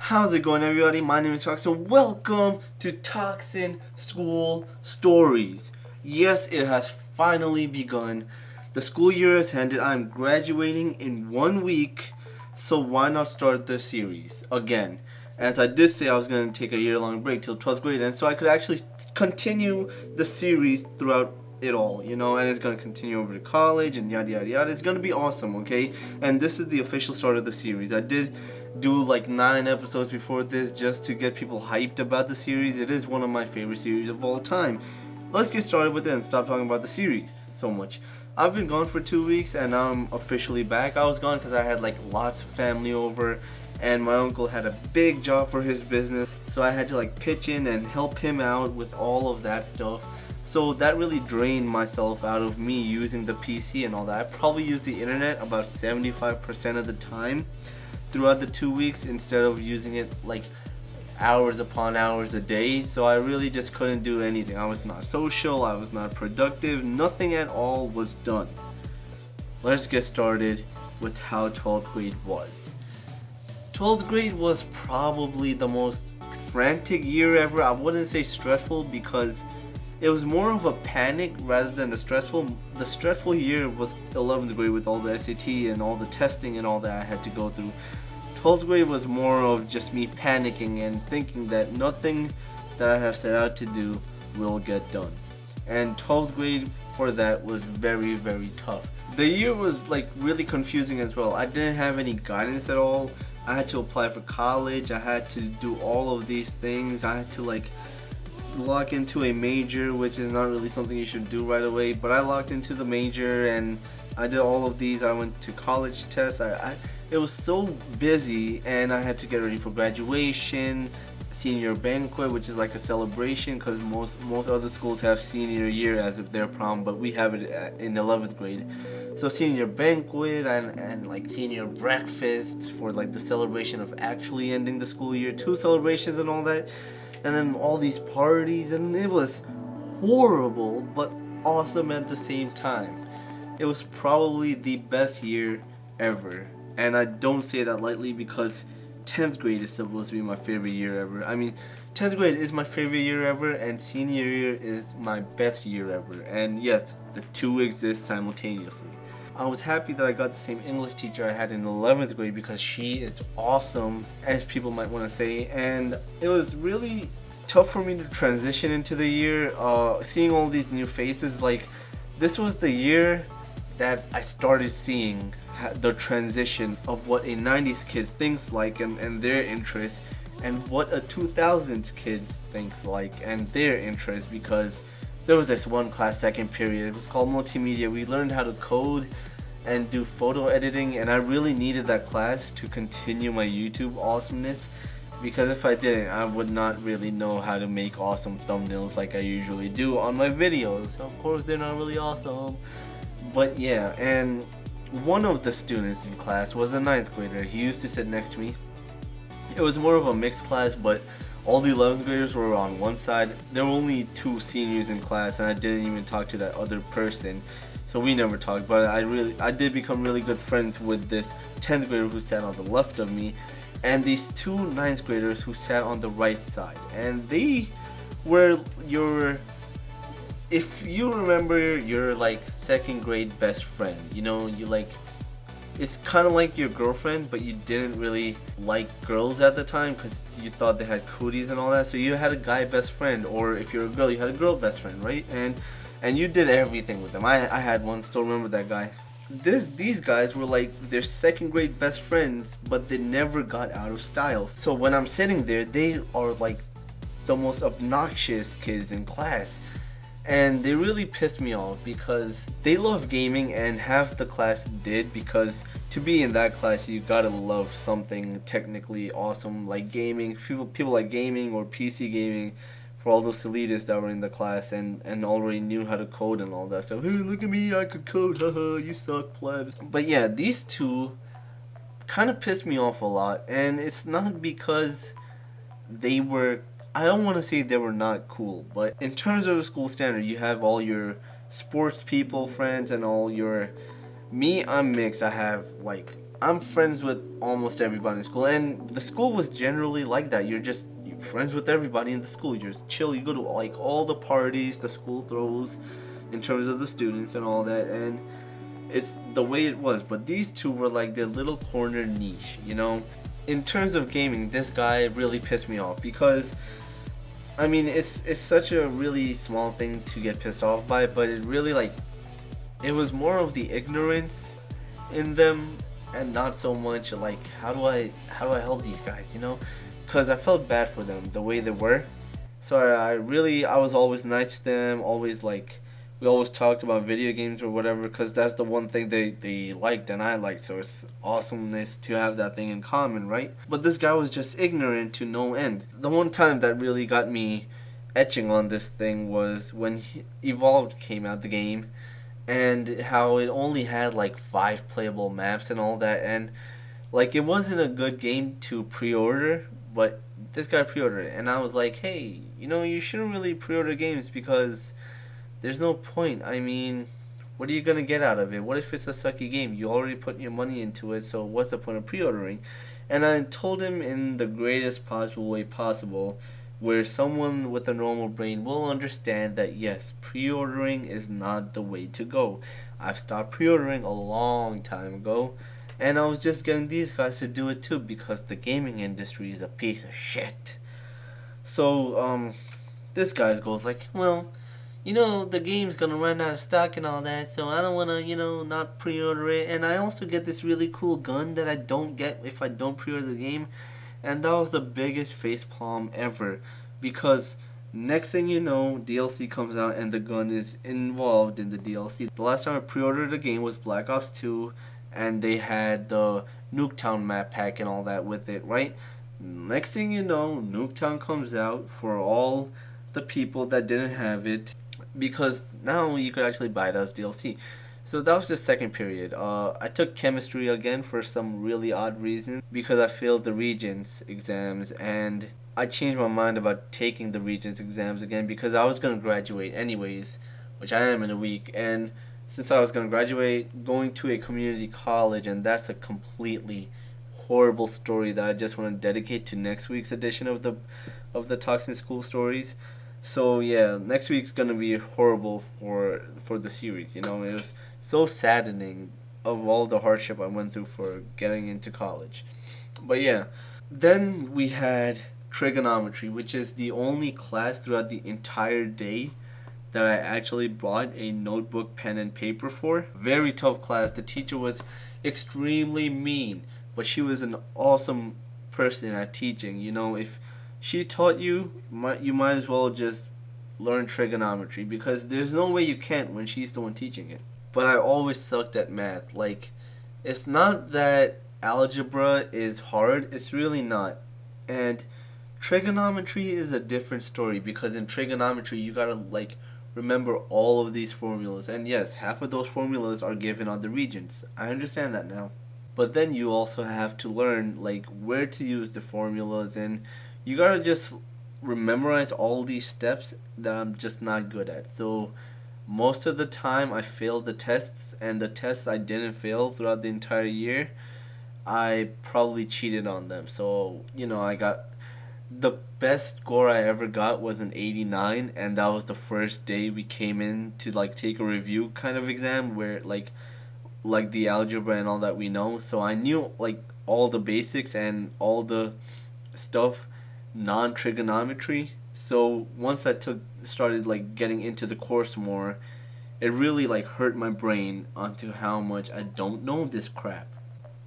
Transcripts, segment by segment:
How's it going, everybody? My name is Tocsin. Welcome to Tocsin School Stories. Yes, it has finally begun. The school year has ended. I'm graduating in 1 week, so why not start this series again? As I did say, I was going to take a year-long break till 12th grade, and so I could actually continue the series throughout it all, and it's going to continue over to college and yada yada yada. It's going to be awesome, okay? And this is the official start of the series. I did do like 9 episodes before this just to get people hyped about the series. It is one of my favorite series of all time. Let's get started with it and stop talking about the series so much. I've been gone for 2 weeks and now I'm officially back. I was gone because I had like lots of family over and my uncle had a big job for his business, so I had to like pitch in and help him out with all of that stuff. So that really drained myself out of me using the PC and all that. I probably used the internet about 75% of the time throughout the 2 weeks instead of using it like hours upon hours a day. So I really just couldn't do anything. I was not social, I was not productive, nothing at all was done. Let's get started with how 12th grade was. 12th grade was probably the most frantic year ever. I wouldn't say stressful because it was more of a panic rather than a stressful. The stressful year was 11th grade with all the SAT and all the testing and all that I had to go through. 12th grade was more of just me panicking and thinking that nothing that I have set out to do will get done. And 12th grade for that was very, very tough. The year was like really confusing as well. I didn't have any guidance at all. I had to apply for college. I had to do all of these things. I had to like lock into a major, which is not really something you should do right away, but I locked into the major and I did all of these. I went to college tests. It was so busy and I had to get ready for graduation, senior banquet, which is like a celebration because most other schools have senior year as if their prom, but we have it in 11th grade. So senior banquet and like senior breakfast for like the celebration of actually ending the school year, 2 celebrations and all that. And then all these parties, and it was horrible but awesome at the same time. It was probably the best year ever, and I don't say that lightly because 10th grade is supposed to be my favorite year ever. I mean, 10th grade is my favorite year ever and senior year is my best year ever, and yes, the two exist simultaneously. I was happy that I got the same English teacher I had in 11th grade because she is awesome, as people might want to say, and it was really tough for me to transition into the year, seeing all these new faces. Like, this was the year that I started seeing the transition of what a 90s kid thinks like and their interests, and what a 2000s kid thinks like and their interests, because there was this one class, second period, it was called multimedia. We learned how to code and do photo editing, and I really needed that class to continue my YouTube awesomeness, because if I didn't, I would not really know how to make awesome thumbnails like I usually do on my videos. Of course, they're not really awesome, but yeah. And one of the students in class was a 9th grader. He used to sit next to me. It was more of a mixed class, but all the 11th graders were on one side. There were only 2 seniors in class, and I didn't even talk to that other person, so we never talked. But I did become really good friends with this 10th grader who sat on the left of me, and these 2 9th graders who sat on the right side. And they were if you remember your like 2nd grade best friend, you like, it's kind of like your girlfriend, but you didn't really like girls at the time because you thought they had cooties and all that. So you had a guy best friend, or if you're a girl, you had a girl best friend, right? And you did everything with them. I had one, still remember that guy. These guys were like their 2nd grade best friends, but they never got out of style. So when I'm sitting there, they are like the most obnoxious kids in class. And they really pissed me off because they love gaming, and half the class did, because to be in that class you gotta love something technically awesome like gaming. People like gaming or PC gaming, for all those elitists that were in the class and already knew how to code and all that stuff. Hey, look at me, I could code, haha, you suck, plebs. But yeah, these 2 kind of pissed me off a lot, and it's not because they were, I don't want to say they were not cool, but in terms of the school standard, you have all your sports people friends and all your, me, I'm mixed. I have like I'm friends with almost everybody in school, and the school was generally like that. You're friends with everybody in the school. You're just chill. You go to like all the parties the school throws, in terms of the students and all that, and it's the way it was. But these two were like their little corner niche, you know. In terms of gaming, this guy really pissed me off because I mean it's such a really small thing to get pissed off by, but it really like it was more of the ignorance in them and not so much like how do I help these guys, you know? Because I felt bad for them the way they were. So I was always nice to them, always like we always talked about video games or whatever because that's the one thing they liked and I liked, so it's awesomeness to have that thing in common, right? But this guy was just ignorant to no end. The one time that really got me etching on this thing was when Evolved came out, the game, and how it only had like 5 playable maps and all that, and like it wasn't a good game to pre-order, but this guy pre-ordered it and I was like, hey, you know, you shouldn't really pre-order games because there's no point. I mean, what are you gonna get out of it? What if it's a sucky game? You already put your money into it, so what's the point of pre-ordering? And I told him in the greatest possible way possible, where someone with a normal brain will understand that yes, pre-ordering is not the way to go. I've stopped pre-ordering a long time ago, and I was just getting these guys to do it too because the gaming industry is a piece of shit. So, this guy goes like, well, you know, the game's gonna run out of stock and all that, so I don't wanna, you know, not pre-order it. And I also get this really cool gun that I don't get if I don't pre-order the game. And that was the biggest facepalm ever. Because next thing you know, DLC comes out and the gun is involved in the DLC. The last time I pre-ordered the game was Black Ops 2, and they had the Nuketown map pack and all that with it, right? Next thing you know, Nuketown comes out for all the people that didn't have it, because now you could actually buy it as DLC. So that was the second period. I took chemistry again for some really odd reason because I failed the Regents exams, and I changed my mind about taking the Regents exams again because I was gonna graduate anyways, which I am in a week. And since I was gonna graduate, going to a community college, and that's a completely horrible story that I just want to dedicate to next week's edition of the Tocsin School Stories. So yeah, next week's gonna be horrible for the series. You know, it was so saddening of all the hardship I went through for getting into college. But yeah, then we had trigonometry, which is the only class throughout the entire day that I actually brought a notebook, pen, and paper for. Very tough class. The teacher was extremely mean, but she was an awesome person at teaching. You know, if she taught you, you might as well just learn trigonometry because there's no way you can't when she's the one teaching it. But I always sucked at math. Like, it's not that algebra is hard, it's really not. And trigonometry is a different story because in trigonometry you gotta like remember all of these formulas. And yes, half of those formulas are given on the Regents. I understand that now. But then you also have to learn like where to use the formulas, and you gotta just memorize all these steps that I'm just not good at. So most of the time I failed the tests, and the tests I didn't fail throughout the entire year, I probably cheated on them. So, you know, I got the best score I ever got was an 89, and that was the first day we came in to like take a review kind of exam where like the algebra and all that we know. So I knew like all the basics and all the stuff non-trigonometry. So once I started like getting into the course more, it really like hurt my brain onto how much I don't know this crap.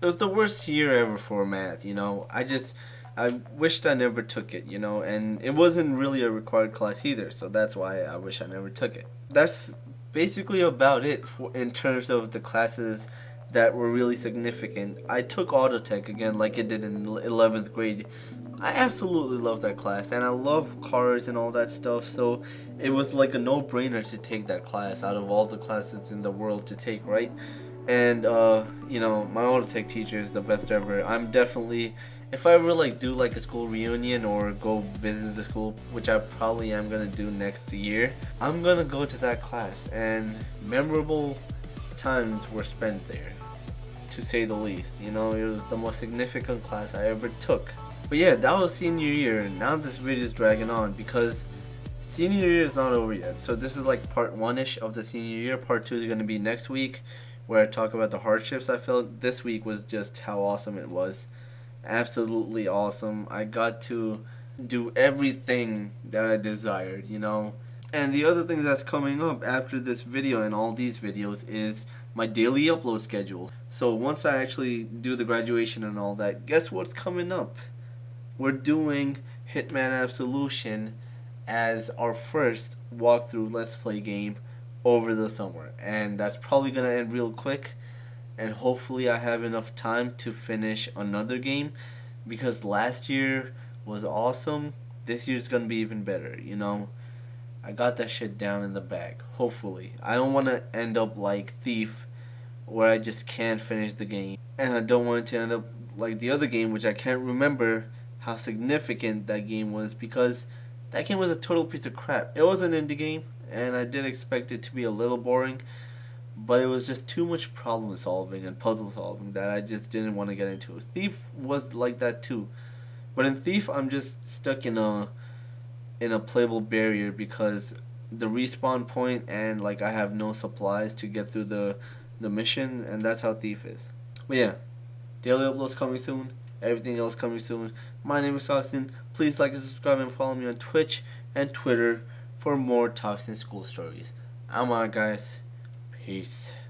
It was the worst year ever for math, you know. I wished I never took it, you know, and it wasn't really a required class either, so that's why I wish I never took it. That's basically about it for in terms of the classes that were really significant. I took auto tech again like it did in 11th grade. I absolutely love that class, and I love cars and all that stuff, so it was like a no-brainer to take that class out of all the classes in the world to take, right? And you know, my auto tech teacher is the best ever. I'm definitely, if I ever like do like a school reunion or go visit the school, which I probably am gonna do next year, I'm gonna go to that class, and memorable times were spent there. to say the least. You know, it was the most significant class I ever took. But yeah, that was senior year. Now this video is dragging on because senior year is not over yet. So this is like part 1-ish of the senior year. Part 2 is going to be next week, where I talk about the hardships I felt. This week was just how awesome it was. Absolutely awesome. I got to do everything that I desired, you know. And the other thing that's coming up after this video and all these videos is my daily upload schedule. So once I actually do the graduation and all that, guess what's coming up? We're doing Hitman Absolution as our first walkthrough Let's Play game over the summer. And that's probably going to end real quick. And hopefully I have enough time to finish another game, because last year was awesome. This year's going to be even better, you know. I got that shit down in the bag, hopefully. I don't want to end up like Thief, where I just can't finish the game. And I don't want it to end up like the other game, which I can't remember how significant that game was, because that game was a total piece of crap. It was an indie game, and I did expect it to be a little boring, but it was just too much problem solving and puzzle solving that I just didn't want to get into. Thief was like that too, but in Thief I'm just stuck in a playable barrier because the respawn point, and like I have no supplies to get through the mission, and that's how Thief is. But yeah, daily uploads coming soon. Everything else coming soon. My name is Tocsin. Please like and subscribe and follow me on Twitch and Twitter for more Tocsin school stories. I'm out, guys. Peace.